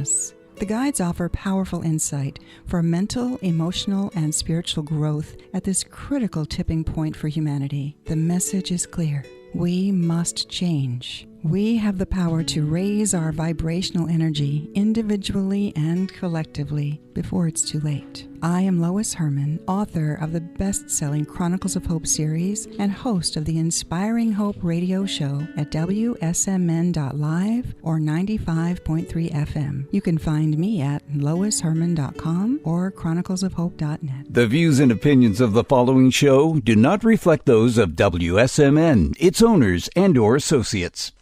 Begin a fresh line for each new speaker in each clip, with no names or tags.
consciousness. The guides offer powerful insight for mental, emotional, and spiritual growth at this critical tipping point for humanity. The message is clear. We must change. We have the power to raise our vibrational energy individually and collectively before it's too late. I am Lois Herman, author of the best-selling Chronicles of Hope series and host of the Inspiring Hope radio show at WSMN.live or 95.3 FM. You can find me at loisherman.com or chroniclesofhope.net.
The views and opinions of the following show do not reflect those of WSMN, its owners, and/or associates.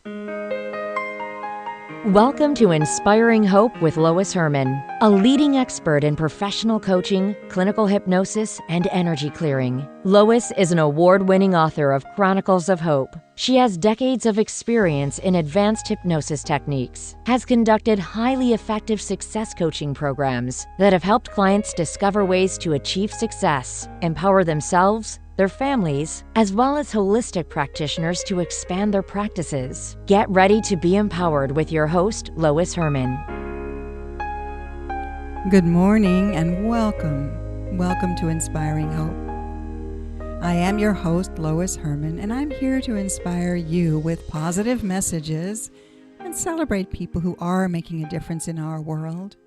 Welcome to Inspiring Hope with Lois Herman, a leading expert in professional coaching, clinical hypnosis, and energy clearing. Lois is an award-winning author of Chronicles of Hope. She has decades of experience in advanced hypnosis techniques, has conducted highly effective success coaching programs that have helped clients discover ways to achieve success, empower themselves, their families, as well as holistic practitioners to expand their practices. Get ready to be empowered with your host, Lois Herman.
Good morning and welcome. Welcome to Inspiring Hope. I am your host, Lois Herman, and I'm here to inspire you with positive messages and celebrate people who are making a difference in our world.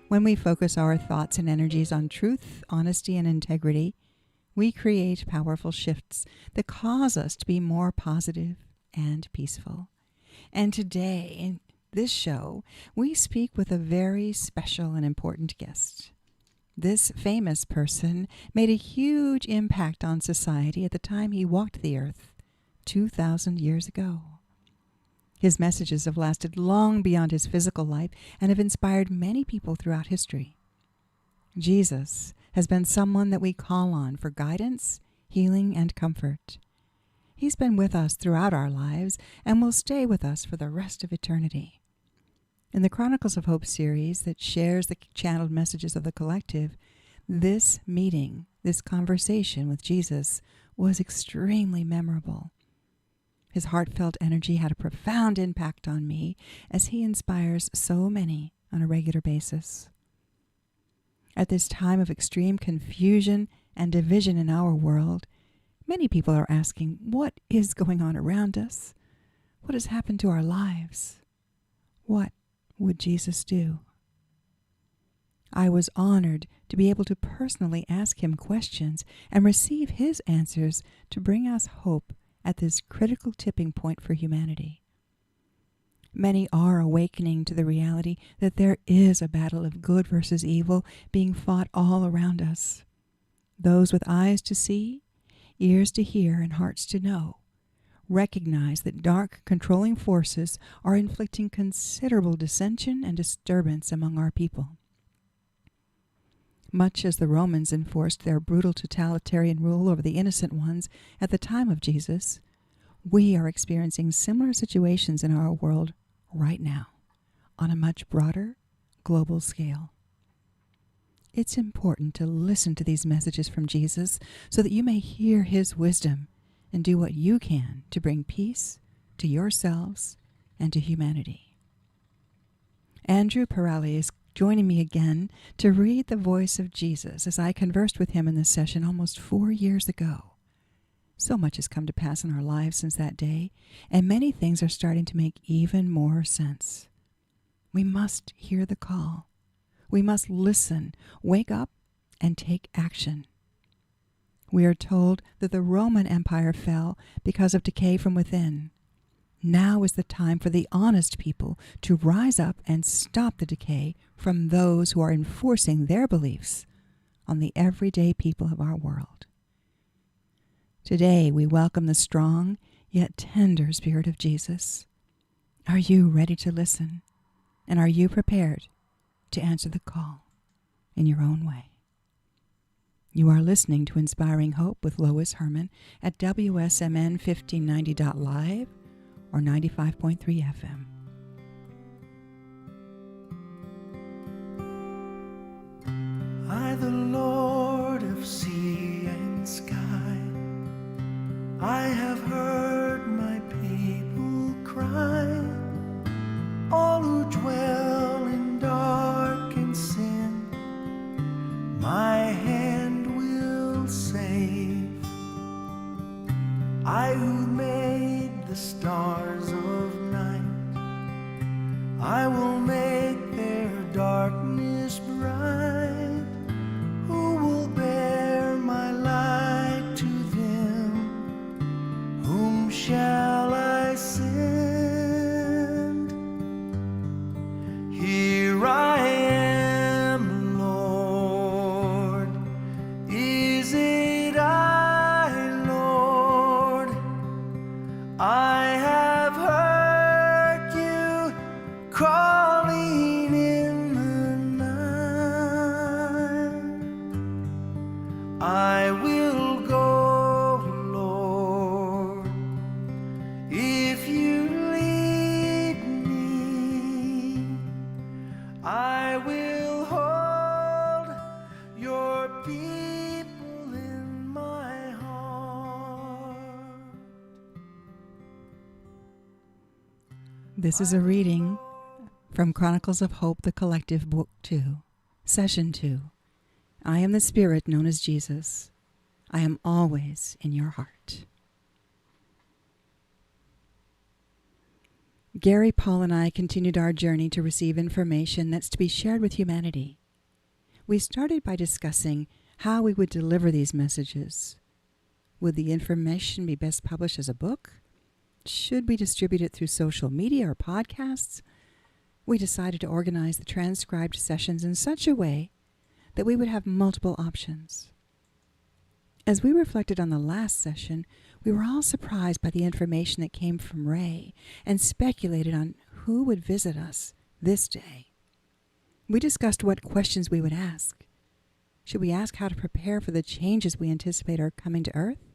When we focus our thoughts and energies on truth, honesty, and integrity, we create powerful shifts that cause us to be more positive and peaceful. And today, in this show, we speak with a very special and important guest. This famous person made a huge impact on society at the time he walked the earth 2,000 years ago. His messages have lasted long beyond his physical life and have inspired many people throughout history. Jesus has been someone that we call on for guidance, healing, and comfort. He's been with us throughout our lives and will stay with us for the rest of eternity. In the Chronicles of Hope series that shares the channeled messages of the collective, this meeting, this conversation with Jesus was extremely memorable. His heartfelt energy had a profound impact on me as he inspires so many on a regular basis. At this time of extreme confusion and division in our world, many people are asking, what is going on around us? What has happened to our lives? What would Jesus do? I was honored to be able to personally ask him questions and receive his answers to bring us hope at this critical tipping point for humanity. Many are awakening to the reality that there is a battle of good versus evil being fought all around us. Those with eyes to see, ears to hear, and hearts to know recognize that dark, controlling forces are inflicting considerable dissension and disturbance among our people. Much as the Romans enforced their brutal totalitarian rule over the innocent ones at the time of Jesus, we are experiencing similar situations in our world right now, on a much broader, global scale. It's important to listen to these messages from Jesus so that you may hear his wisdom and do what you can to bring peace to yourselves and to humanity. Andrew Pirelli is joining me again to read the voice of Jesus as I conversed with him in this session almost 4 years ago. So much has come to pass in our lives since that day, and many things are starting to make even more sense. We must hear the call. We must listen, wake up, and take action. We are told that the Roman Empire fell because of decay from within. Now is the time for the honest people to rise up and stop the decay from those who are enforcing their beliefs on the everyday people of our world. Today, we welcome the strong yet tender Spirit of Jesus. Are you ready to listen? And are you prepared to answer the call in your own way? You are listening to Inspiring Hope with Lois Herman at WSMN 1590.live or 95.3 FM.
I, the Lord of sea and sky, I have heard my people cry, all who dwell in darkness most bright, who will bear my light to them? Whom shall I send? Here I am, Lord. Is it I, Lord? I have heard you calling in the night. I will go, Lord, if you lead me. I will hold your people in my heart.
This is a reading from Chronicles of Hope, the Collective, Book 2, Session 2. I am the Spirit known as Jesus. I am always in your heart. Gary, Paul, and I continued our journey to receive information that's to be shared with humanity. We started by discussing how we would deliver these messages. Would the information be best published as a book? Should we distribute it through social media or podcasts? We decided to organize the transcribed sessions in such a way that we would have multiple options. As we reflected on the last session, we were all surprised by the information that came from Ray and speculated on who would visit us this day. We discussed what questions we would ask. Should we ask how to prepare for the changes we anticipate are coming to Earth?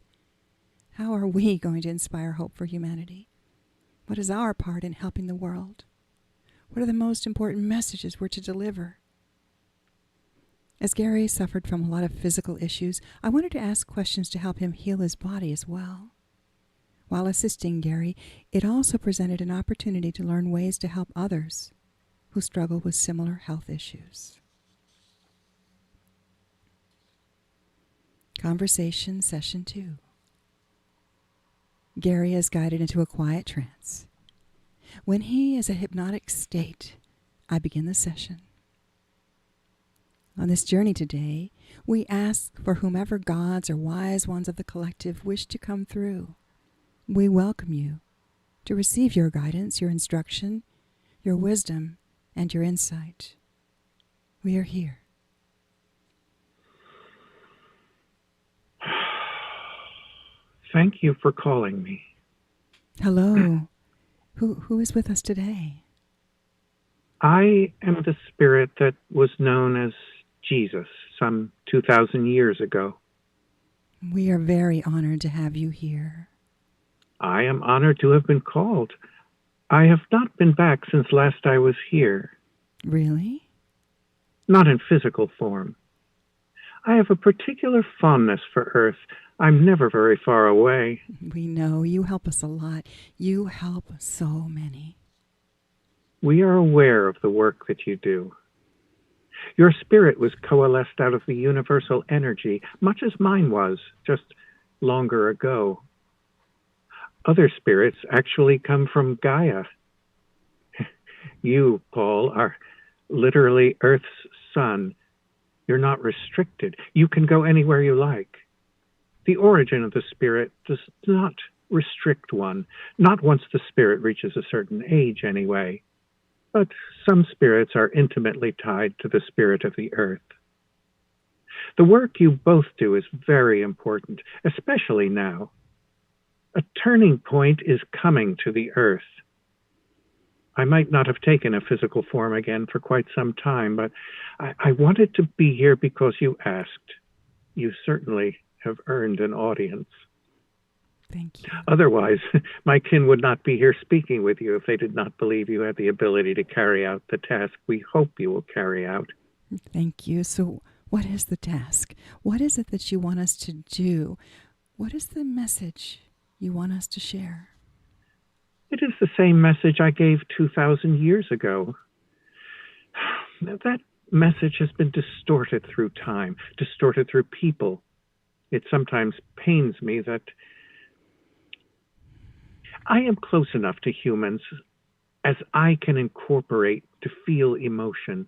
How are we going to inspire hope for humanity? What is our part in helping the world? What are the most important messages we're to deliver? As Gary suffered from a lot of physical issues, I wanted to ask questions to help him heal his body as well. While assisting Gary, it also presented an opportunity to learn ways to help others who struggle with similar health issues. Conversation Session 2. Gary is guided into a quiet trance. When he is in a hypnotic state, I begin the session. On this journey today, we ask for whomever gods or wise ones of the collective wish to come through. We welcome you to receive your guidance, your instruction, your wisdom, and your insight. We are here.
Thank you for calling me.
Hello. Who is with us today?
I am the spirit that was known as Jesus some 2,000 years ago.
We are very honored to have you here.
I am honored to have been called. I have not been back since last I was here.
Really?
Not in physical form. I have a particular fondness for Earth. I'm never very far away.
We know you help us a lot. You help so many.
We are aware of the work that you do. Your spirit was coalesced out of the universal energy, much as mine was, just longer ago. Other spirits actually come from Gaia. You, Paul, are literally Earth's sun. You're not restricted. You can go anywhere you like. The origin of the spirit does not restrict one, not once the spirit reaches a certain age anyway. But some spirits are intimately tied to the spirit of the earth. The work you both do is very important, especially now. A turning point is coming to the earth. I might not have taken a physical form again for quite some time, but I wanted to be here because you asked. You certainly have earned an audience.
Thank you.
Otherwise, my kin would not be here speaking with you if they did not believe you had the ability to carry out the task we hope you will carry out.
Thank you. So what is the task? What is it that you want us to do? What is the message you want us to share?
It is the same message I gave 2,000 years ago. That message has been distorted through time, distorted through people. It sometimes pains me that I am close enough to humans as I can incorporate to feel emotion,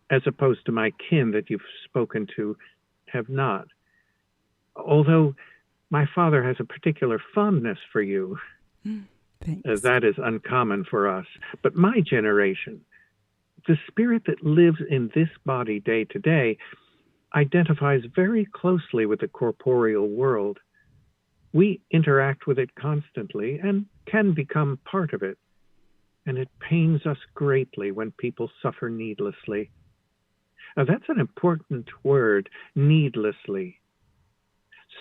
as opposed to my kin that you've spoken to have not. Although my father has a particular fondness for you,
Thanks.
that is uncommon for us. But my generation, the spirit that lives in this body day to day, identifies very closely with the corporeal world. We interact with it constantly and can become part of it. And it pains us greatly when people suffer needlessly. Now, that's an important word, needlessly.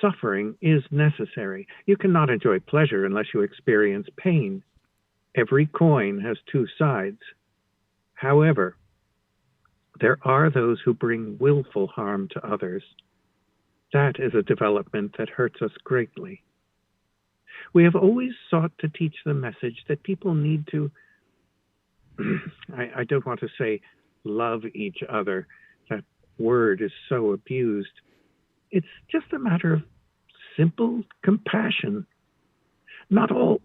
Suffering is necessary. You cannot enjoy pleasure unless you experience pain. Every coin has two sides. However, there are those who bring willful harm to others. That is a development that hurts us greatly. We have always sought to teach the message that people need to, I don't want to say love each other. That word is so abused. It's just a matter of simple compassion. Not all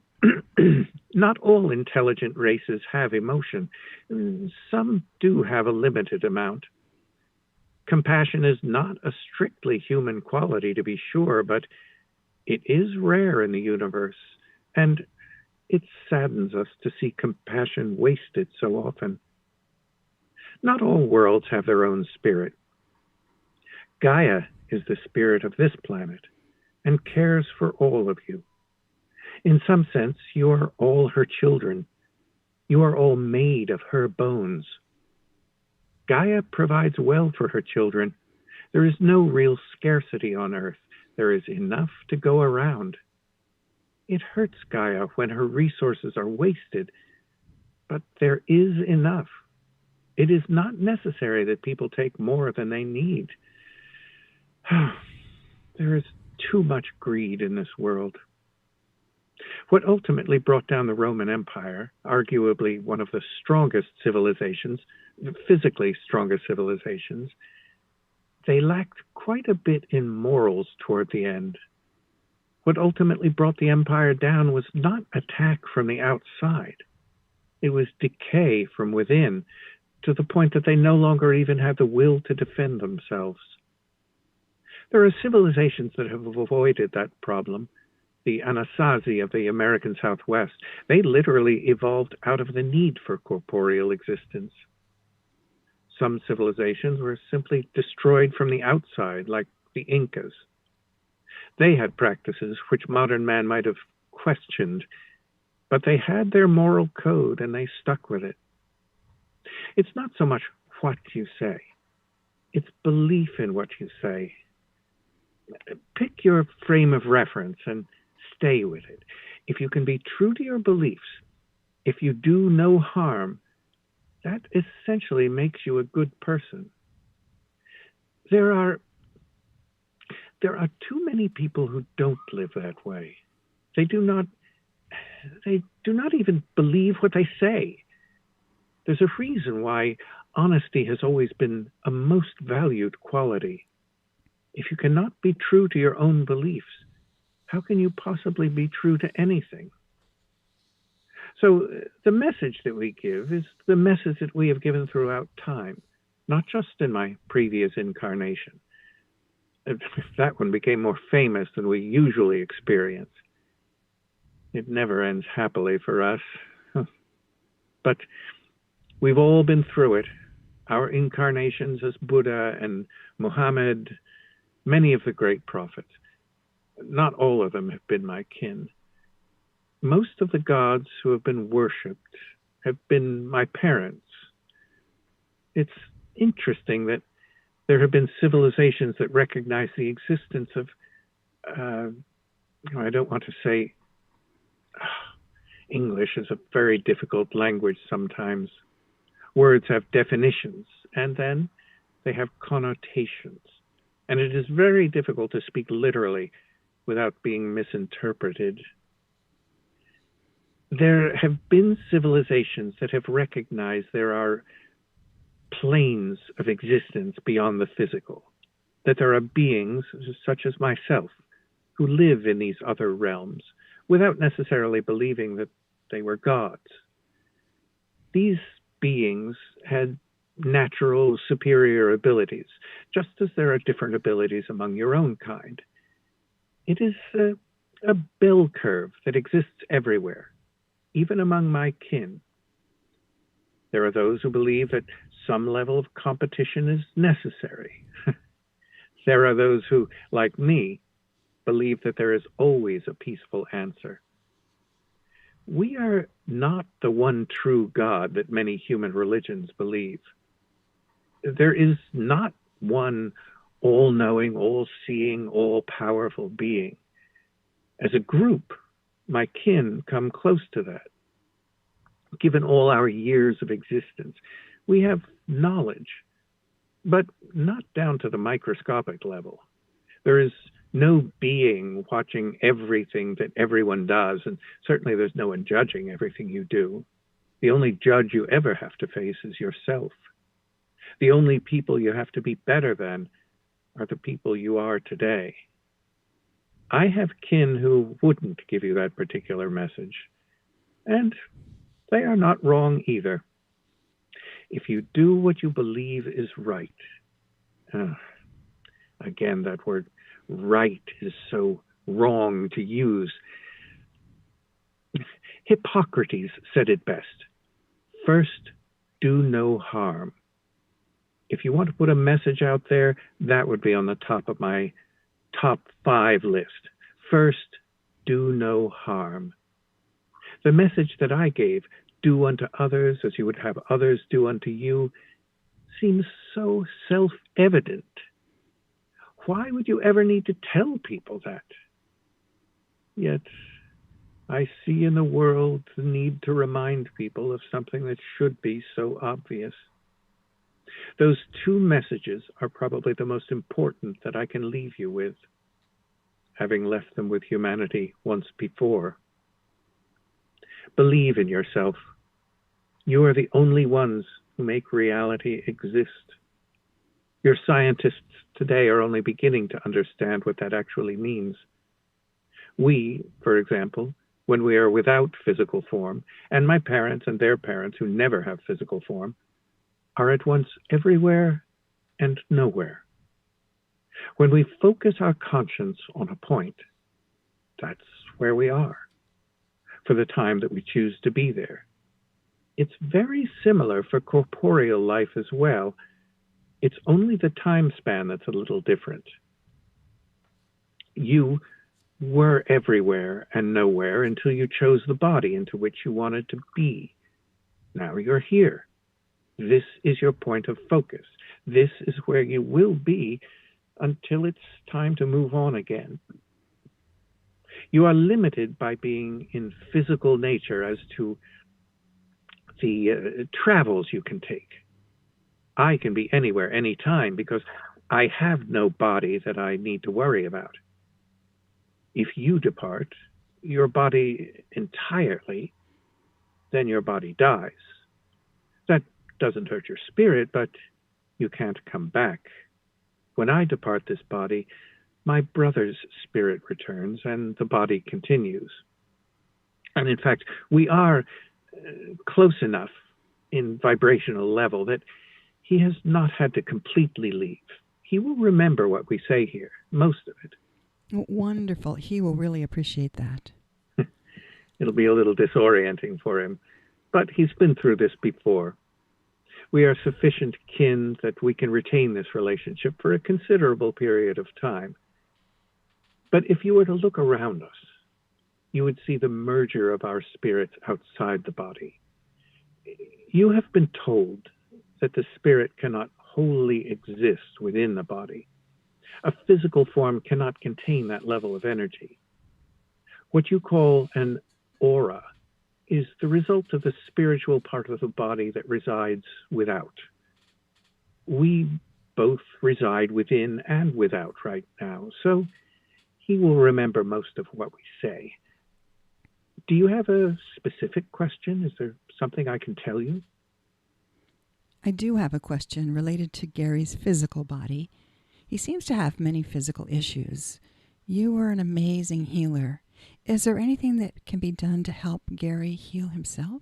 intelligent races have emotion. Some do have a limited amount. Compassion is not a strictly human quality, to be sure, but it is rare in the universe, and it saddens us to see compassion wasted so often. Not all worlds have their own spirit. Gaia is the spirit of this planet and cares for all of you. In some sense, you are all her children. You are all made of her bones. Gaia provides well for her children. There is no real scarcity on Earth. There is enough to go around. It hurts Gaia when her resources are wasted, but there is enough. It is not necessary that people take more than they need. There is too much greed in this world. What ultimately brought down the Roman Empire, arguably one of the strongest civilizations, physically strongest civilizations, they lacked quite a bit in morals toward the end. What ultimately brought the empire down was not attack from the outside. It was decay from within, to the point that they no longer even had the will to defend themselves. There are civilizations that have avoided that problem. The Anasazi of the American Southwest, they literally evolved out of the need for corporeal existence. Some civilizations were simply destroyed from the outside, like the Incas. They had practices which modern man might have questioned, but they had their moral code and they stuck with it. It's not so much what you say, it's belief in what you say. Pick your frame of reference and stay with it. If you can be true to your beliefs, if you do no harm, that essentially makes you a good person. There are too many people who don't live that way. They do not even believe what they say. There's a reason why honesty has always been a most valued quality. If you cannot be true to your own beliefs, how can you possibly be true to anything? So the message that we give is the message that we have given throughout time, not just in my previous incarnation. That one became more famous than we usually experience. It never ends happily for us. But we've all been through it. Our incarnations as Buddha and Muhammad, many of the great prophets. Not all of them have been my kin. Most of the gods who have been worshipped have been my parents. It's interesting that there have been civilizations that recognize the existence of, I don't want to say, English is a very difficult language sometimes. Words have definitions, and then they have connotations. And it is very difficult to speak literally without being misinterpreted. There have been civilizations that have recognized there are planes of existence beyond the physical, that there are beings such as myself who live in these other realms without necessarily believing that they were gods. These beings had natural superior abilities, just as there are different abilities among your own kind. It is a bell curve that exists everywhere, even among my kin. There are those who believe that some level of competition is necessary. There are those who, like me, believe that there is always a peaceful answer. We are not the one true God that many human religions believe. There is not one all-knowing, all-seeing, all-powerful being. As a group, my kin come close to that. Given all our years of existence, we have knowledge, but not down to the microscopic level. There is no being watching everything that everyone does, and certainly there's no one judging everything you do. The only judge you ever have to face is yourself. The only people you have to be better than are the people you are today. I have kin who wouldn't give you that particular message, and they are not wrong either. If you do what you believe is right, again, that word right is so wrong to use. Hippocrates said it best. First, do no harm. If you want to put a message out there, that would be on the top of my top 5 list. First, do no harm. The message that I gave, do unto others as you would have others do unto you, seems so self-evident. Why would you ever need to tell people that? Yet, I see in the world the need to remind people of something that should be so obvious. Those 2 messages are probably the most important that I can leave you with, having left them with humanity once before. Believe in yourself. You are the only ones who make reality exist. Your scientists today are only beginning to understand what that actually means. We, for example, when we are without physical form, and my parents and their parents who never have physical form, are at once everywhere and nowhere. When we focus our conscience on a point, that's where we are, for the time that we choose to be there. It's very similar for corporeal life as well. It's only the time span that's a little different. You were everywhere and nowhere until you chose the body into which you wanted to be. Now you're here. This is your point of focus. This is where you will be until it's time to move on again. You are limited by being in physical nature as to the travels you can take. I can be anywhere, anytime, because I have no body that I need to worry about. If you depart your body entirely, then your body dies. That doesn't hurt your spirit, but you can't come back. When I depart this body, my brother's spirit returns and the body continues. And in fact, we are close enough in vibrational level that he has not had to completely leave. He will remember what we say here, most of it.
Wonderful. He will really appreciate that.
It'll be a little disorienting for him, but he's been through this before. We are sufficient kin that we can retain this relationship for a considerable period of time. But if you were to look around us, you would see the merger of our spirits outside the body. You have been told that the spirit cannot wholly exist within the body. A physical form cannot contain that level of energy. What you call an aura is the result of the spiritual part of the body that resides without. We both reside within and without right now, so he will remember most of what we say. Do you have a specific question? Is there something I can tell you?
I do have a question related to Gary's physical body. He seems to have many physical issues. You are an amazing healer. Is there anything that can be done to help Gary heal himself?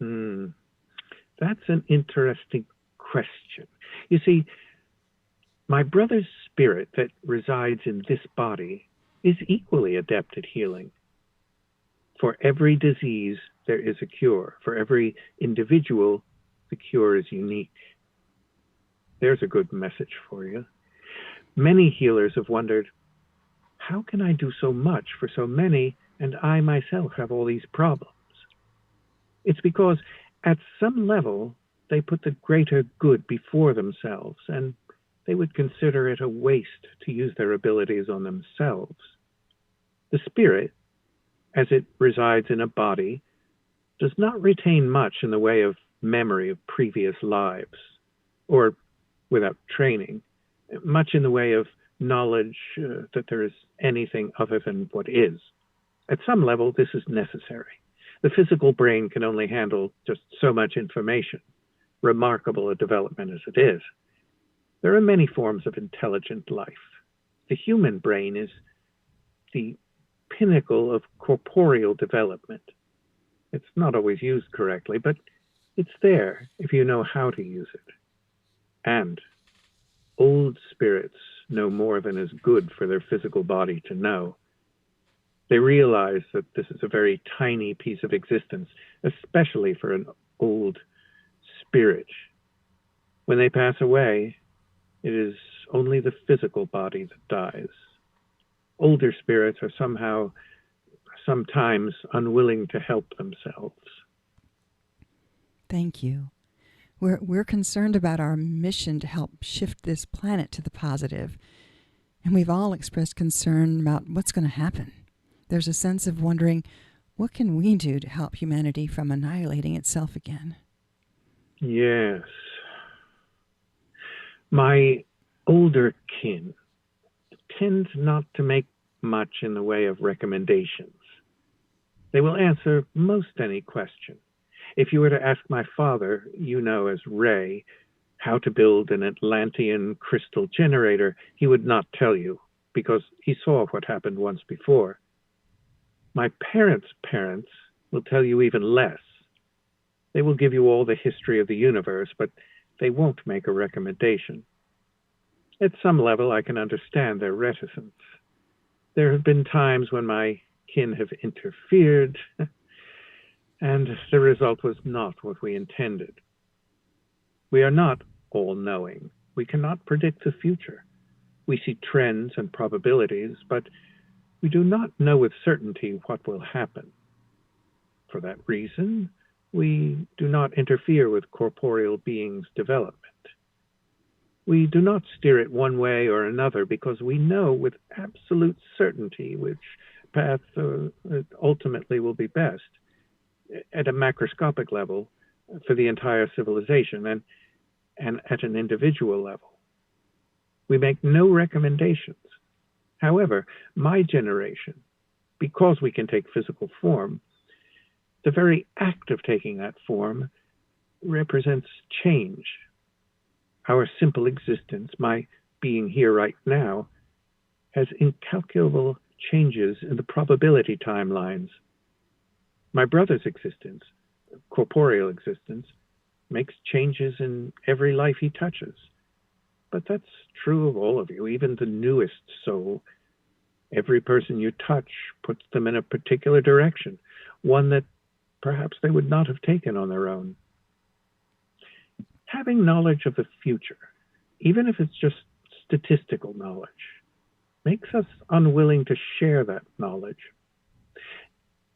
That's an interesting question. You see, my brother's spirit that resides in this body is equally adept at healing. For every disease, there is a cure. For every individual, the cure is unique. There's a good message for you. Many healers have wondered, how can I do so much for so many, and I myself have all these problems? It's because at some level, they put the greater good before themselves, and they would consider it a waste to use their abilities on themselves. The spirit, as it resides in a body, does not retain much in the way of memory of previous lives, or without training, much in the way of knowledge that there is anything other than what is. At some level, this is necessary. The physical brain can only handle just so much information, remarkable a development as it is. There are many forms of intelligent life. The human brain is the pinnacle of corporeal development. It's not always used correctly, but it's there if you know how to use it. And old spirits know more than is good for their physical body to know. They realize that this is a very tiny piece of existence, especially for an old spirit. When they pass away, it is only the physical body that dies. Older spirits are sometimes unwilling to help themselves.
Thank you. We're concerned about our mission to help shift this planet to the positive, and we've all expressed concern about what's going to happen. There's a sense of wondering, what can we do to help humanity from annihilating itself again?
Yes. My older kin tend not to make much in the way of recommendations. They will answer most any question. If you were to ask my father, as Ray, how to build an Atlantean crystal generator, he would not tell you, because he saw what happened once before. My parents' parents will tell you even less. They will give you all the history of the universe, but they won't make a recommendation. At some level, I can understand their reticence. There have been times when my kin have interfered, and the result was not what we intended. We are not all-knowing. We cannot predict the future. We see trends and probabilities, but we do not know with certainty what will happen. For that reason, we do not interfere with corporeal beings' development. We do not steer it one way or another because we know with absolute certainty which path ultimately will be best at a macroscopic level for the entire civilization and at an individual level. We make no recommendations. However, my generation, because we can take physical form, the very act of taking that form represents change. Our simple existence, my being here right now, has incalculable changes in the probability timelines. My brother's existence, corporeal existence, makes changes in every life he touches. But that's true of all of you, even the newest soul. Every person you touch puts them in a particular direction, one that perhaps they would not have taken on their own. Having knowledge of the future, even if it's just statistical knowledge, makes us unwilling to share that knowledge.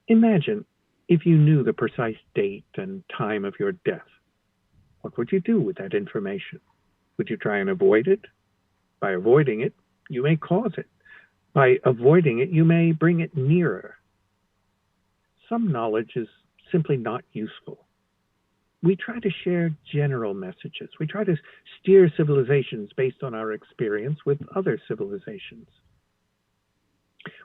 Imagine if you knew the precise date and time of your death. What would you do with that information? Would you try and avoid it? By avoiding it, you may cause it. By avoiding it, you may bring it nearer. Some knowledge is simply not useful. We try to share general messages. We try to steer civilizations based on our experience with other civilizations.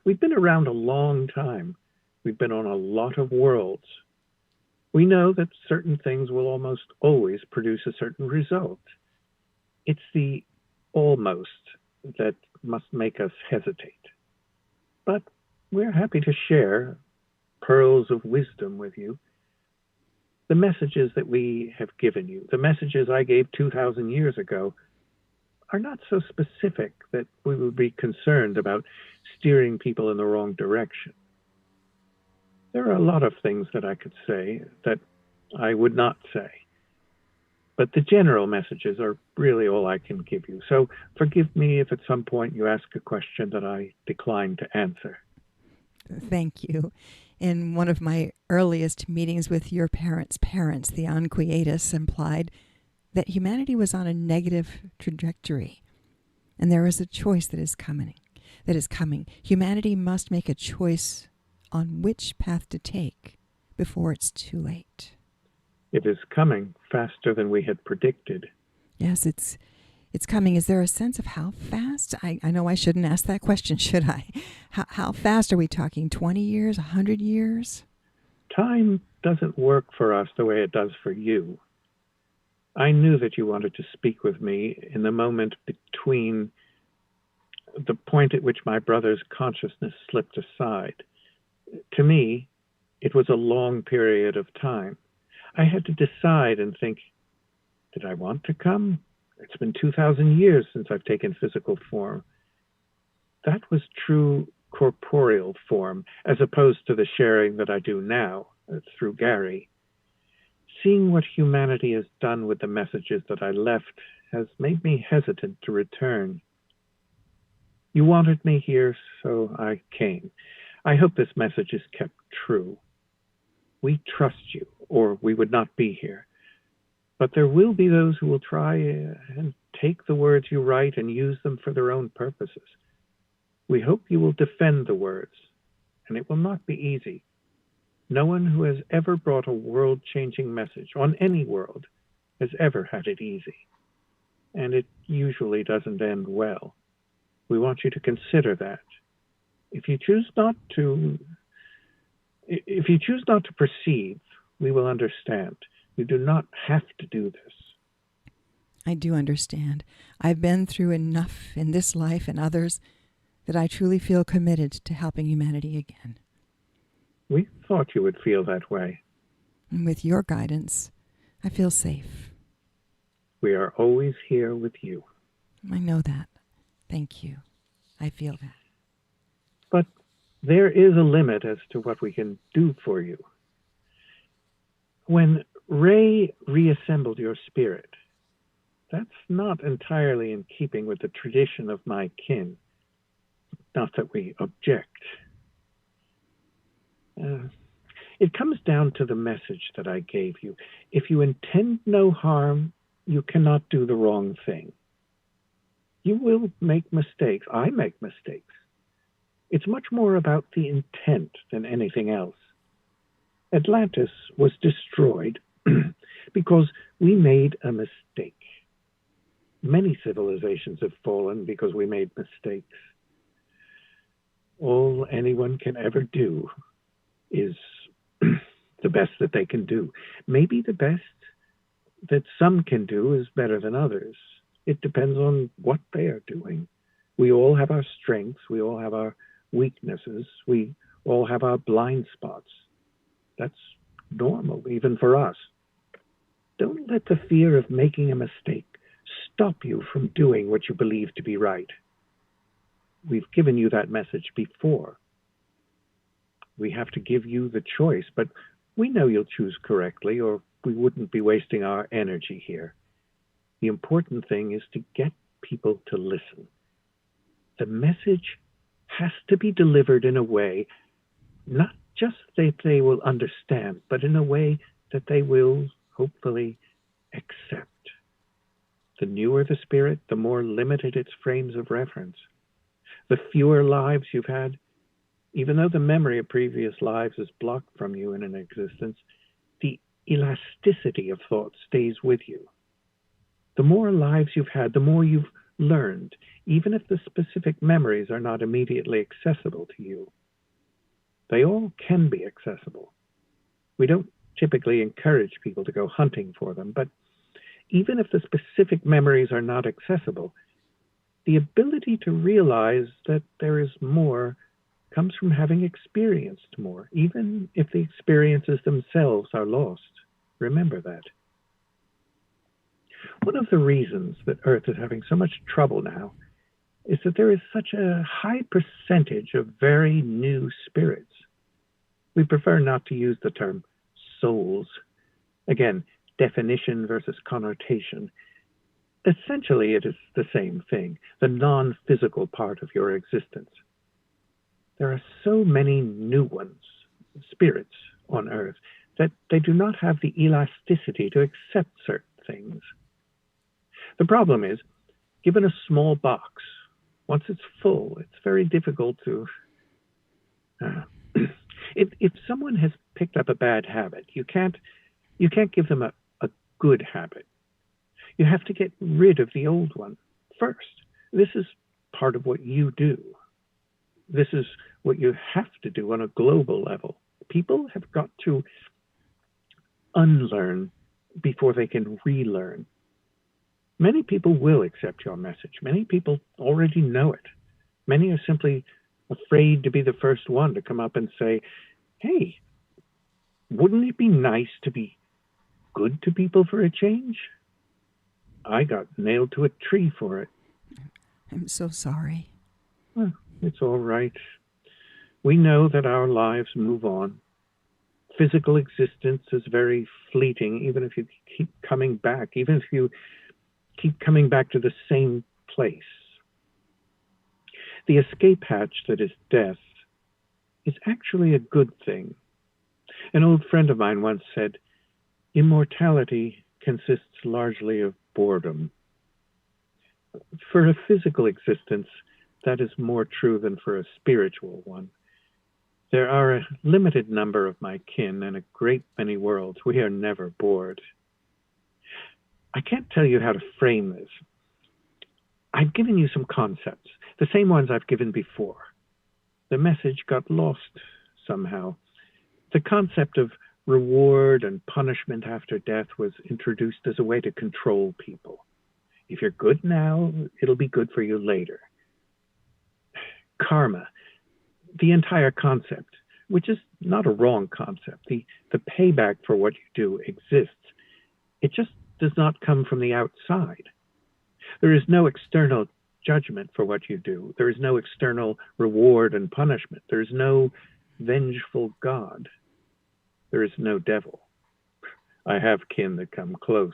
We've been around a long time. We've been on a lot of worlds. We know that certain things will almost always produce a certain result. It's the almost that must make us hesitate. But we're happy to share pearls of wisdom with you. The messages that we have given you, the messages I gave 2,000 years ago, are not so specific that we would be concerned about steering people in the wrong direction. There are a lot of things that I could say that I would not say. But the general messages are really all I can give you. So forgive me if at some point you ask a question that I decline to answer.
Thank you. In one of my earliest meetings with your parents' parents, the Unquietus implied that humanity was on a negative trajectory, and there is a choice that is coming. Humanity must make a choice on which path to take before it's too late.
It is coming faster than we had predicted.
Yes, it's coming. Is there a sense of how fast? I know I shouldn't ask that question, should I? How fast are we talking? 20 years? 100 years?
Time doesn't work for us the way it does for you. I knew that you wanted to speak with me in the moment between the point at which my brother's consciousness slipped aside. To me, it was a long period of time. I had to decide and think, did I want to come? It's been 2,000 years since I've taken physical form. That was true corporeal form, as opposed to the sharing that I do now through Gary. Seeing what humanity has done with the messages that I left has made me hesitant to return. You wanted me here, so I came. I hope this message is kept true. We trust you, or we would not be here. But there will be those who will try and take the words you write and use them for their own purposes. We hope you will defend the words, and it will not be easy. No one who has ever brought a world-changing message on any world has ever had it easy, and it usually doesn't end well. We want you to consider that. If you choose not to proceed, we will understand. You do not have to do this.
I do understand. I've been through enough in this life and others that I truly feel committed to helping humanity again.
We thought you would feel that way.
And with your guidance, I feel safe.
We are always here with you.
I know that. Thank you. I feel that.
But there is a limit as to what we can do for you. When Ray reassembled your spirit, that's not entirely in keeping with the tradition of my kin. Not that we object. It comes down to the message that I gave you. If you intend no harm, you cannot do the wrong thing. You will make mistakes. I make mistakes. It's much more about the intent than anything else. Atlantis was destroyed because we made a mistake. Many civilizations have fallen because we made mistakes. All anyone can ever do is the best that they can do. Maybe the best that some can do is better than others. It depends on what they are doing. We all have our strengths. We all have our weaknesses. We all have our blind spots. That's normal, even for us. Don't let the fear of making a mistake stop you from doing what you believe to be right. We've given you that message before. We have to give you the choice, but we know you'll choose correctly, or we wouldn't be wasting our energy here. The important thing is to get people to listen. The message has to be delivered in a way, not just that they will understand, but in a way that they will hopefully accept. The newer the spirit, the more limited its frames of reference. The fewer lives you've had, even though the memory of previous lives is blocked from you in an existence, the elasticity of thought stays with you. The more lives you've had, the more you've learned, even if the specific memories are not immediately accessible to you. They all can be accessible. We don't typically encourage people to go hunting for them, but even if the specific memories are not accessible, the ability to realize that there is more comes from having experienced more, even if the experiences themselves are lost. Remember that. One of the reasons that Earth is having so much trouble now is that there is such a high percentage of very new spirits. We prefer not to use the term souls. Again, definition versus connotation. Essentially, it is the same thing, the non-physical part of your existence. There are so many new ones, spirits on Earth, that they do not have the elasticity to accept certain things. The problem is, given a small box, once it's full, it's very difficult to... If someone has picked up a bad habit, you can't give them a good habit. You have to get rid of the old one first. This is part of what you do. This is what you have to do on a global level. People have got to unlearn before they can relearn. Many people will accept your message. Many people already know it. Many are simply afraid to be the first one to come up and say, hey, wouldn't it be nice to be good to people for a change? I got nailed to a tree for it.
I'm so sorry.
Well, it's all right. We know that our lives move on. Physical existence is very fleeting, even if you keep coming back, even if you keep coming back to the same place. The escape hatch that is death is actually a good thing. An old friend of mine once said, immortality consists largely of boredom. For a physical existence, that is more true than for a spiritual one. There are a limited number of my kin and a great many worlds. We are never bored. I can't tell you how to frame this. I've given you some concepts, the same ones I've given before. The message got lost somehow. The concept of reward and punishment after death was introduced as a way to control people. If you're good now, it'll be good for you later. Karma, the entire concept, which is not a wrong concept. The payback for what you do exists. It just does not come from the outside. There is no external judgment for what you do. There is no external reward and punishment. There is no vengeful God. There is no devil. I have kin that come close.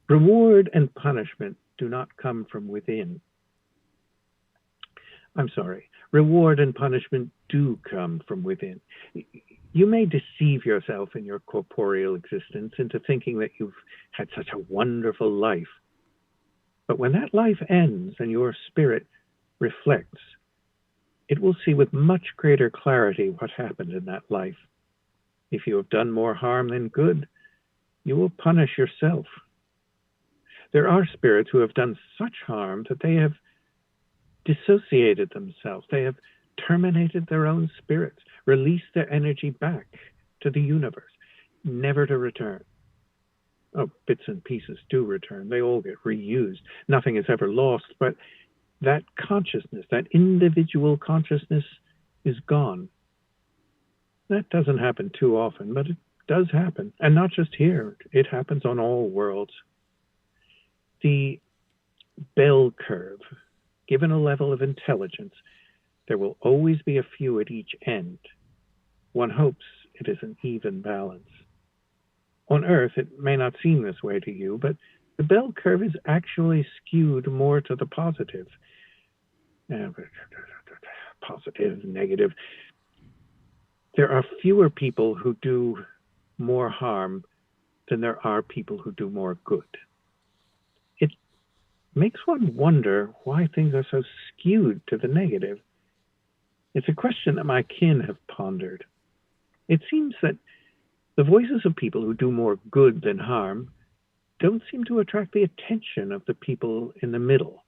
Reward and punishment do not come from within. I'm sorry. Reward and punishment do come from within. You may deceive yourself in your corporeal existence into thinking that you've had such a wonderful life. But when that life ends and your spirit reflects, it will see with much greater clarity what happened in that life. If you have done more harm than good, you will punish yourself. There are spirits who have done such harm that they have dissociated themselves. They have terminated their own spirits, released their energy back to the universe, never to return. Oh, bits and pieces do return. They all get reused. Nothing is ever lost, but that consciousness, that individual consciousness is gone. That doesn't happen too often, but it does happen. And not just here. It happens on all worlds. The bell curve, given a level of intelligence, there will always be a few at each end. One hopes it is an even balance. On Earth, it may not seem this way to you, but the bell curve is actually skewed more to the positive. Positive, negative. There are fewer people who do more harm than there are people who do more good. It makes one wonder why things are so skewed to the negative. It's a question that my kin have pondered. It seems that the voices of people who do more good than harm don't seem to attract the attention of the people in the middle.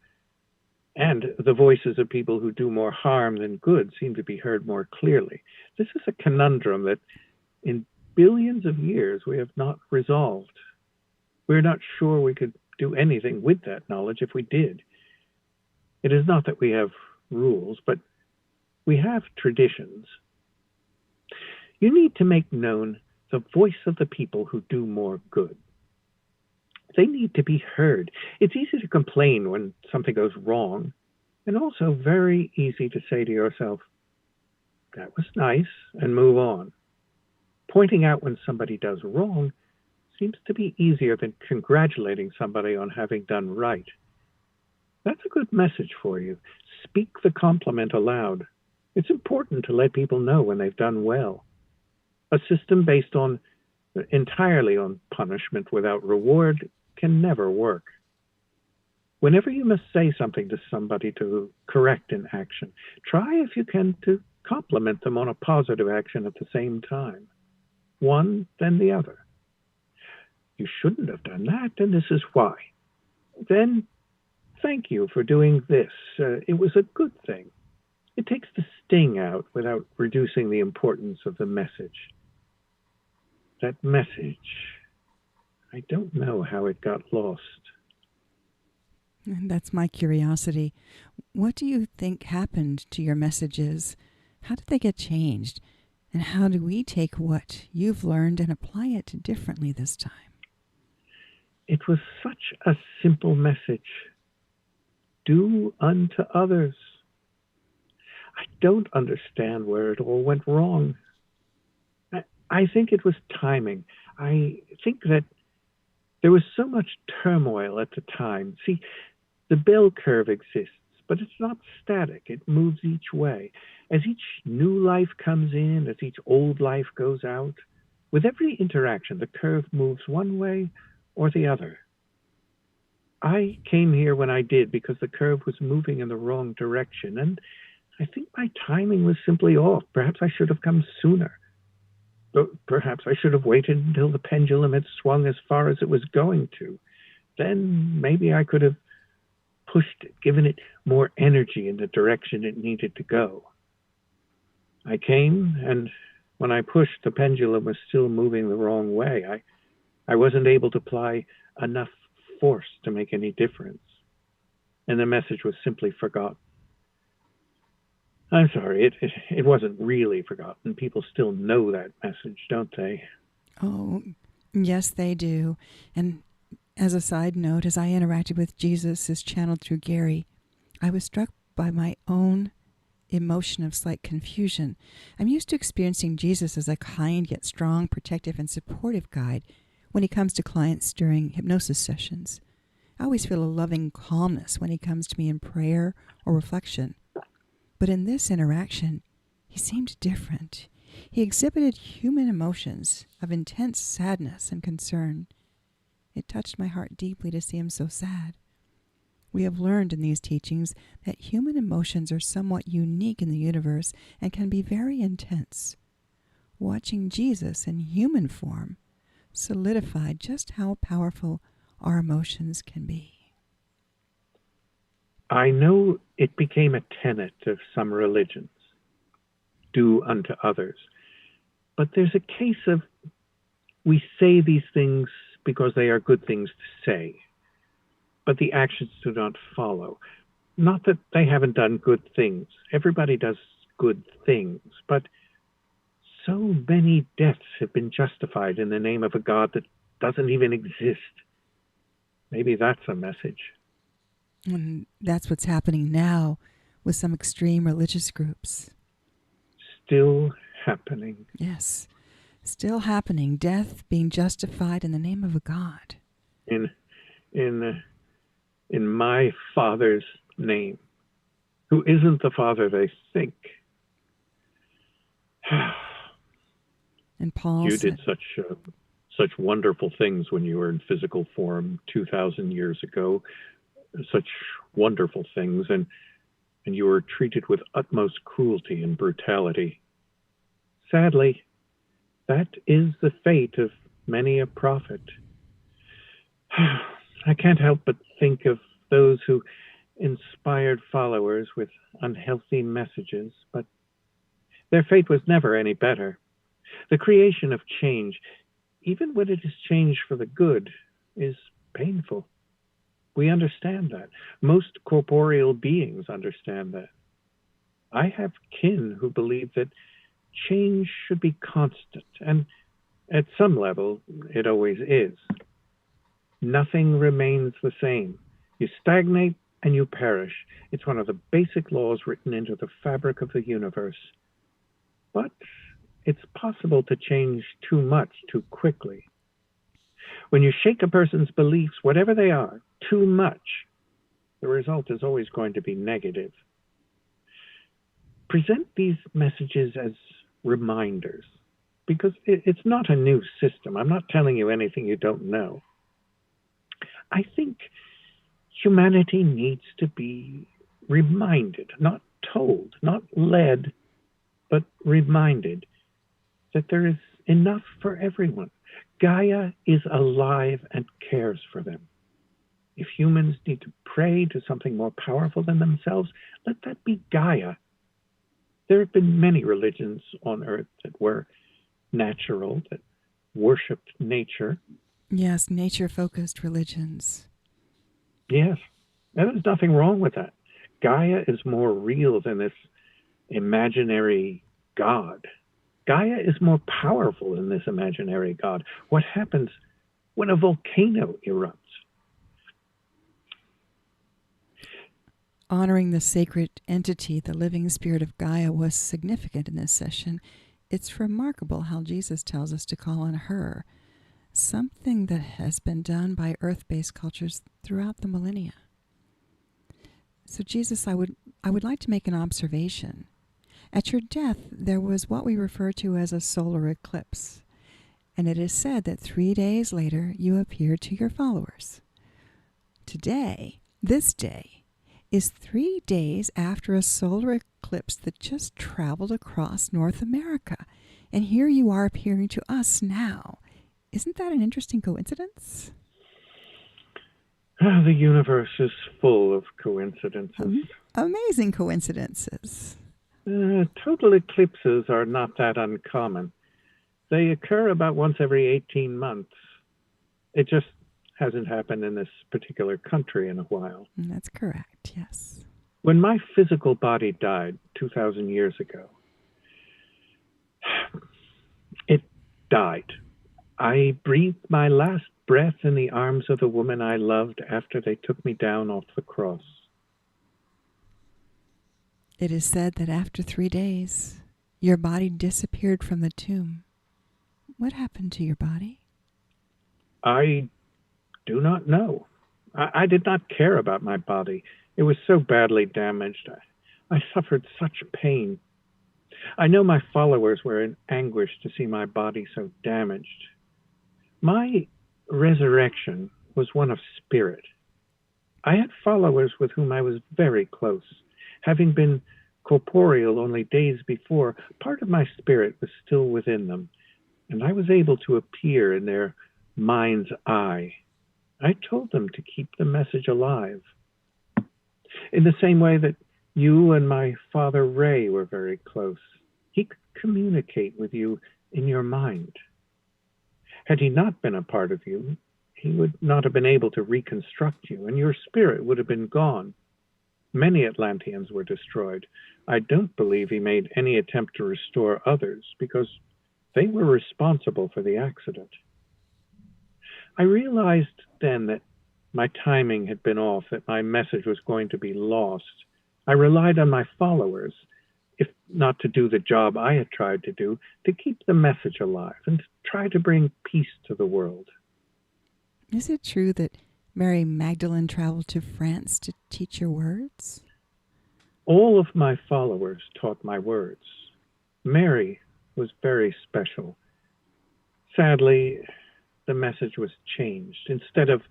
And the voices of people who do more harm than good seem to be heard more clearly. This is a conundrum that in billions of years we have not resolved. We're not sure we could do anything with that knowledge if we did. It is not that we have rules, but we have traditions. You need to make known the voice of the people who do more good. They need to be heard. It's easy to complain when something goes wrong, and also very easy to say to yourself, that was nice, and move on. Pointing out when somebody does wrong seems to be easier than congratulating somebody on having done right. That's a good message for you. Speak the compliment aloud. It's important to let people know when they've done well. A system based entirely on punishment without reward can never work. Whenever you must say something to somebody to correct an action, try if you can to compliment them on a positive action at the same time. One, then the other. You shouldn't have done that, and this is why. Then, thank you for doing this. It was a good thing. It takes the sting out without reducing the importance of the message. That message, I don't know how it got lost.
And that's my curiosity. What do you think happened to your messages? How did they get changed? And how do we take what you've learned and apply it differently this time?
It was such a simple message. Do unto others. I don't understand where it all went wrong. I think it was timing. I think that there was so much turmoil at the time. See, the bell curve exists, but it's not static. It moves each way. As each new life comes in, as each old life goes out, with every interaction, the curve moves one way or the other. I came here when I did because the curve was moving in the wrong direction, and I think my timing was simply off. Perhaps I should have come sooner. Perhaps I should have waited until the pendulum had swung as far as it was going to. Then maybe I could have pushed it, given it more energy in the direction it needed to go. I came, and when I pushed, the pendulum was still moving the wrong way. I wasn't able to apply enough force to make any difference, and the message was simply forgotten. I'm sorry, it wasn't really forgotten. People still know that message, don't they?
Oh, yes, they do. And as a side note, as I interacted with Jesus as channeled through Gary, I was struck by my own emotion of slight confusion. I'm used to experiencing Jesus as a kind yet strong, protective, and supportive guide when he comes to clients during hypnosis sessions. I always feel a loving calmness when he comes to me in prayer or reflection. But in this interaction, he seemed different. He exhibited human emotions of intense sadness and concern. It touched my heart deeply to see him so sad. We have learned in these teachings that human emotions are somewhat unique in the universe and can be very intense. Watching Jesus in human form solidified just how powerful our emotions can be.
I know it became a tenet of some religions, do unto others. But there's a case of we say these things because they are good things to say, but the actions do not follow. Not that they haven't done good things. Everybody does good things, but so many deaths have been justified in the name of a God that doesn't even exist. Maybe that's a message.
And that's what's happening now with some extreme religious groups.
Still happening.
Yes, still happening. Death being justified in the name of a God.
In my Father's name, who isn't the Father they think.
And Paul
You
said,
did such wonderful things when you were in physical form 2,000 years ago. Such wonderful things, and you were treated with utmost cruelty and brutality. Sadly, that is the fate of many a prophet. I can't help but think of those who inspired followers with unhealthy messages, but their fate was never any better. The creation of change, even when it is changed for the good, is painful. We understand that. Most corporeal beings understand that. I have kin who believe that change should be constant, and At some level, it always is. Nothing remains the same. You stagnate and you perish. It's one of the basic laws written into the fabric of the universe. But it's possible to change too much too quickly. When you shake a person's beliefs, whatever they are, too much, the result is always going to be negative. Present these messages as reminders, because it's not a new system. I'm not telling you anything you don't know. I think humanity needs to be reminded, not told, not led, but reminded that there is enough for everyone. Gaia is alive and cares for them. If humans need to pray to something more powerful than themselves, let that be Gaia. There have been many religions on Earth that were natural, that worshipped nature.
Yes, nature-focused religions.
Yes, there's nothing wrong with that. Gaia is more real than this imaginary God. Gaia is more powerful than this imaginary God. What happens when a volcano erupts?
Honoring the sacred entity, the living spirit of Gaia, was significant in this session. It's remarkable how Jesus tells us to call on her, something that has been done by earth-based cultures throughout the millennia. So Jesus, I would like to make an observation. At your death, there was what we refer to as a solar eclipse, and it is said that 3 days later you appeared to your followers. Today, this day, is 3 days after a solar eclipse that just traveled across North America, and here you are appearing to us now. Isn't that an interesting coincidence?
The universe is full of coincidences.
Amazing coincidences.
Total eclipses are not that uncommon. They occur about once every 18 months. It just hasn't happened in this particular country in a while.
That's correct, yes.
When my physical body died 2,000 years ago, it died. I breathed my last breath in the arms of the woman I loved after they took me down off the cross.
It is said that after 3 days, your body disappeared from the tomb. What happened to your body?
I do not know. I did not care about my body. It was so badly damaged. I suffered such pain. I know my followers were in anguish to see my body so damaged. My resurrection was one of spirit. I had followers with whom I was very close. Having been corporeal only days before, part of my spirit was still within them, and I was able to appear in their mind's eye. I told them to keep the message alive. In the same way that you and my father Ray were very close, he could communicate with you in your mind. Had he not been a part of you, he would not have been able to reconstruct you, and your spirit would have been gone. Many Atlanteans were destroyed. I don't believe he made any attempt to restore others, because they were responsible for the accident. I realized then that my timing had been off, that my message was going to be lost. I relied on my followers, if not to do the job I had tried to do, to keep the message alive and to try to bring peace to the world.
Is it true that Mary Magdalene traveled to France to teach your words?
All of my followers taught my words. Mary was very special. Sadly, the message was changed. Instead of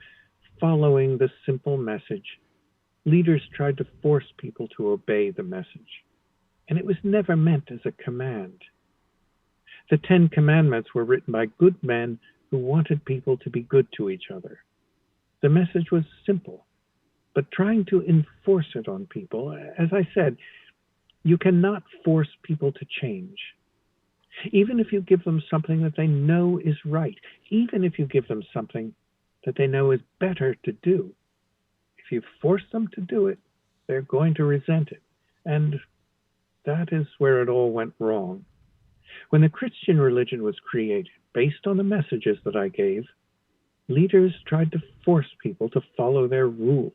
following the simple message, leaders tried to force people to obey the message. And it was never meant as a command. The 10 Commandments were written by good men who wanted people to be good to each other. The message was simple, but trying to enforce it on people, as I said, you cannot force people to change. Even if you give them something that they know is right, even if you give them something that they know is better to do, if you force them to do it, they're going to resent it. And that is where it all went wrong. When the Christian religion was created, based on the messages that I gave, leaders tried to force people to follow their rules.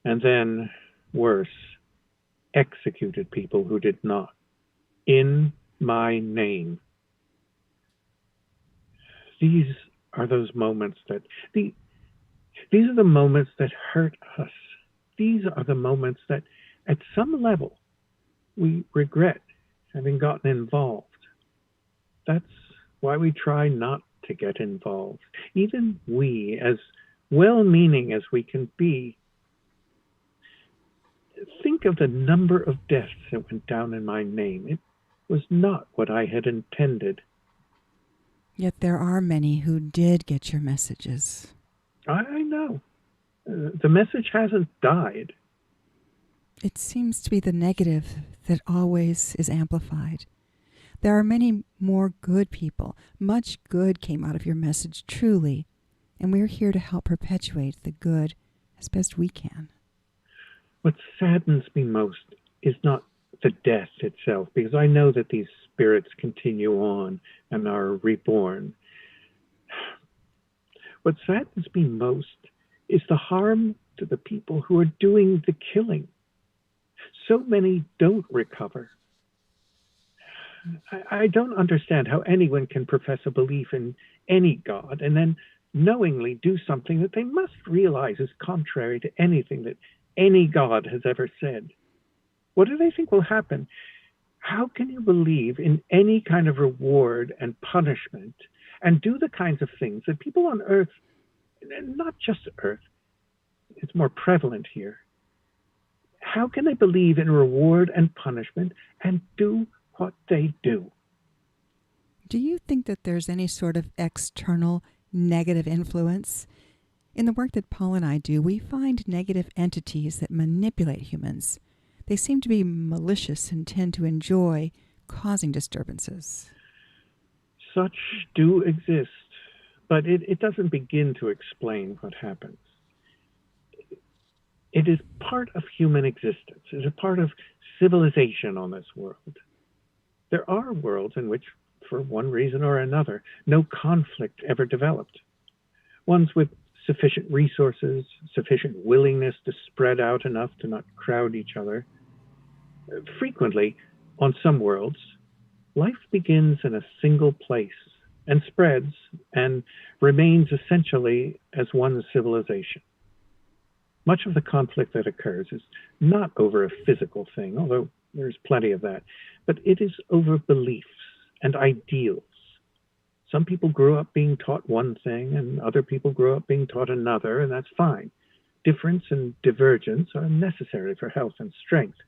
And then, worse, executed people who did not, in my name. These are those moments that, these are the moments that hurt us. These are the moments that, at some level, we regret having gotten involved. That's why we try not to get involved. Even we, as well-meaning as we can be, think of the number of deaths that went down in my name. It was not what I had intended.
Yet there are many who did get your messages.
I know. The message hasn't died.
It seems to be the negative that always is amplified. There are many more good people. Much good came out of your message, truly, and we're here to help perpetuate the good as best we can.
What saddens me most is not the death itself, because I know that these spirits continue on and are reborn. What saddens me most is the harm to the people who are doing the killing. So many don't recover. I don't understand how anyone can profess a belief in any God and then knowingly do something that they must realize is contrary to anything that any God has ever said. What do they think will happen? How can you believe in any kind of reward and punishment and do the kinds of things that people on Earth, not just Earth, it's more prevalent here, how can they believe in reward and punishment and do what they do?
Do you think that there's any sort of external negative influence? In the work that Paul and I do, we find negative entities that manipulate humans. They seem to be malicious and tend to enjoy causing disturbances.
Such do exist, but it doesn't begin to explain what happens. It is part of human existence. It is a part of civilization on this world. There are worlds in which, for one reason or another, no conflict ever developed. Ones with sufficient resources, sufficient willingness to spread out enough to not crowd each other. Frequently, on some worlds, life begins in a single place and spreads and remains essentially as one civilization. Much of the conflict that occurs is not over a physical thing, although there's plenty of that, but it is over beliefs and ideals. Some people grew up being taught one thing and other people grew up being taught another, and that's fine. Difference and divergence are necessary for health and strength.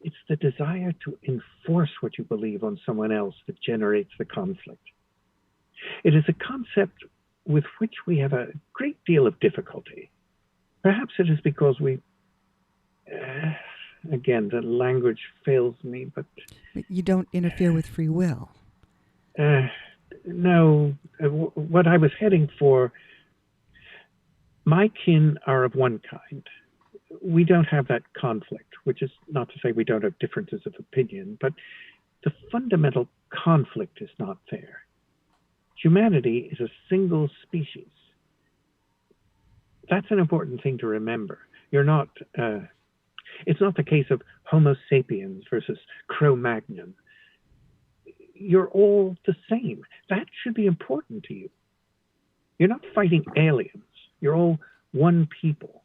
It's the desire to enforce what you believe on someone else that generates the conflict. It is a concept with which we have a great deal of difficulty. Perhaps it is because we, again, the language fails me, but
you don't interfere with free will.
No, what I was heading for, my kin are of one kind. We don't have that conflict, which is not to say we don't have differences of opinion, but the fundamental conflict is not there. Humanity is a single species. That's an important thing to remember. It's not the case of Homo sapiens versus Cro-Magnon. You're all the same. That should be important to you. You're not fighting aliens. You're all one people.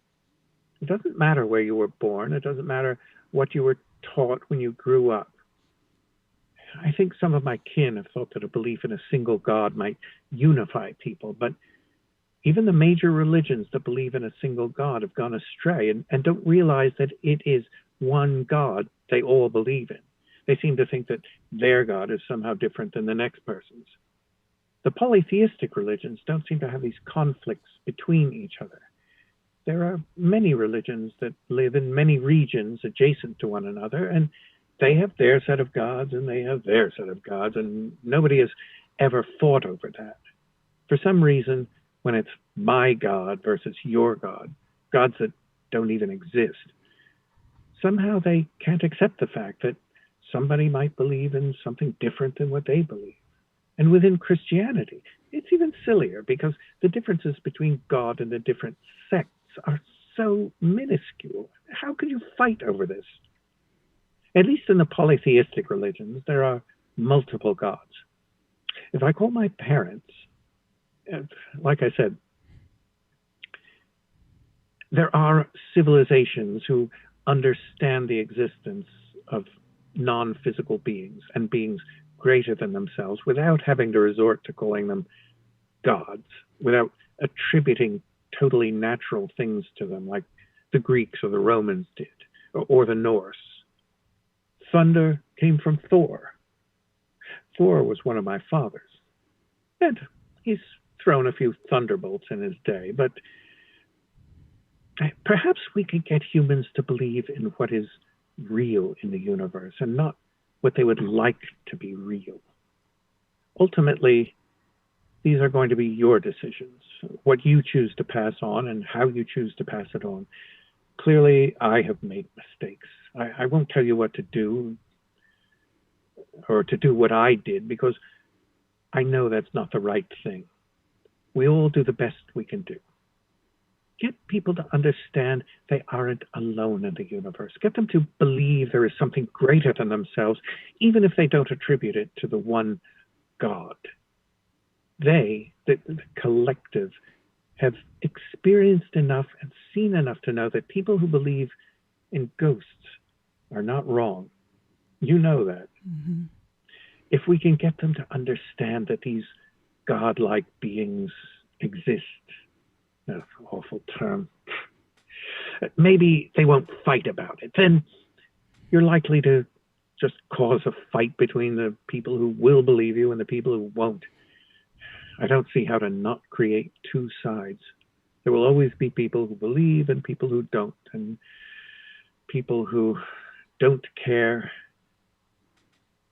It doesn't matter where you were born. It doesn't matter what you were taught when you grew up. I think some of my kin have thought that a belief in a single God might unify people, but even the major religions that believe in a single God have gone astray and don't realize that it is one God they all believe in. They seem to think that their God is somehow different than the next person's. The polytheistic religions don't seem to have these conflicts between each other. There are many religions that live in many regions adjacent to one another, and they have their set of gods and they have their set of gods, and nobody has ever fought over that. For some reason, when it's my God versus your God, gods that don't even exist, somehow they can't accept the fact that somebody might believe in something different than what they believe. And within Christianity, it's even sillier because the differences between God and the different sects are so minuscule. How could you fight over this? At least in the polytheistic religions, there are multiple gods. If I call my parents, like I said, there are civilizations who understand the existence of non-physical beings and beings greater than themselves without having to resort to calling them gods, without attributing totally natural things to them like the Greeks or the Romans did, or the Norse. Thunder came from Thor. Thor was one of my fathers, and he's thrown a few thunderbolts in his day, but perhaps we could get humans to believe in what is real in the universe and not what they would like to be real. Ultimately, these are going to be your decisions, what you choose to pass on and how you choose to pass it on. Clearly, I have made mistakes. I won't tell you what to do or to do what I did because I know that's not the right thing. We all do the best we can do. Get people to understand they aren't alone in the universe. Get them to believe there is something greater than themselves, even if they don't attribute it to the one God. They, the collective, have experienced enough and seen enough to know that people who believe in ghosts are not wrong. You know that. Mm-hmm. If we can get them to understand that these godlike beings exist, an awful term, maybe they won't fight about it. Then you're likely to just cause a fight between the people who will believe you and the people who won't. I don't see how to not create two sides. There will always be people who believe and people who don't, and people who don't care,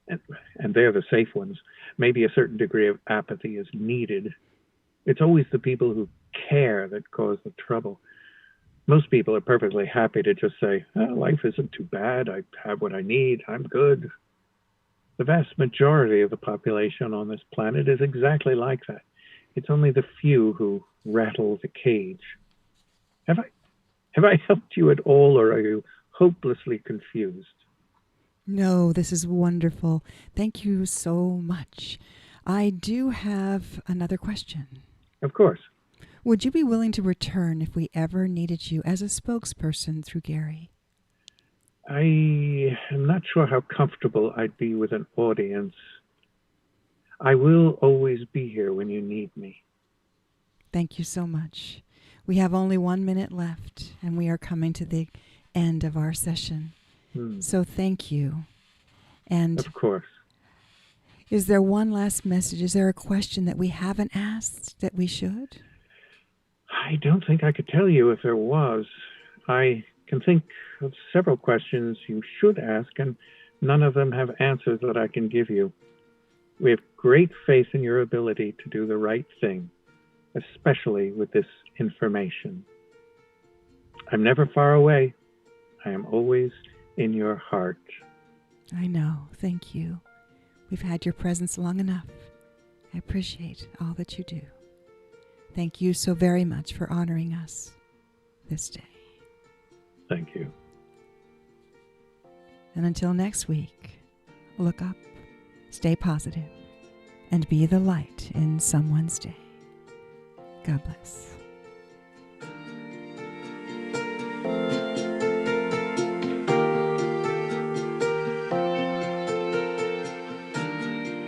and they're the safe ones. Maybe a certain degree of apathy is needed. It's always the people who care that cause the trouble. Most people are perfectly happy to just say, oh, life isn't too bad, I have what I need, I'm good. The vast majority of the population on this planet is exactly like that. It's only the few who rattle the cage. Have I helped you at all, or are you hopelessly confused?
No, this is wonderful. Thank you so much. I do have another question.
Of course.
Would you be willing to return if we ever needed you as a spokesperson through Gary?
I am not sure how comfortable I'd be with an audience. I will always be here when you need me.
Thank you so much. We have only 1 minute left, and we are coming to the end of our session. So thank you. And
of course.
Is there one last message? Is there a question that we haven't asked that we should?
I don't think I could tell you if there was. I can think of several questions you should ask, and none of them have answers that I can give you. We have great faith in your ability to do the right thing, especially with this information. I'm never far away. I am always in your heart.
I know. Thank you. We've had your presence long enough. I appreciate all that you do. Thank you so very much for honoring us this day.
Thank you.
And until next week, look up, stay positive, and be the light in someone's day. God bless.